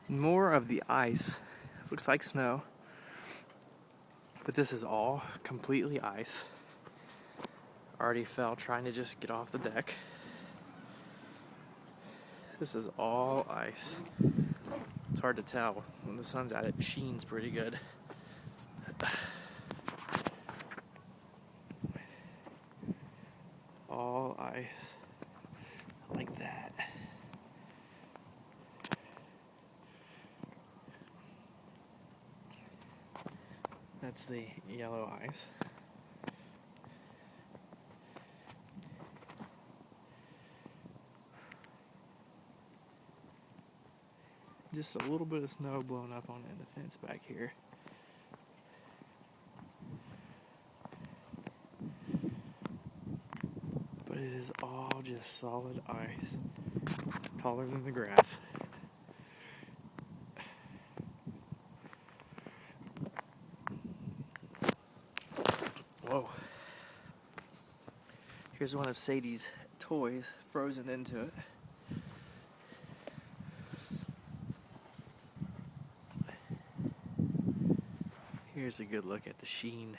More of the ice. This looks like snow, but this is all completely ice. Already fell trying to just get off the deck. This is all ice. It's hard to tell. When the sun's out, it sheens pretty good. All ice. Like that. That's the yellow ice. Just a little bit of snow blown up on the fence back here. But it is all just solid ice. Taller than the grass. Whoa. Here's one of Sadie's toys frozen into it. Here's a good look at the sheen.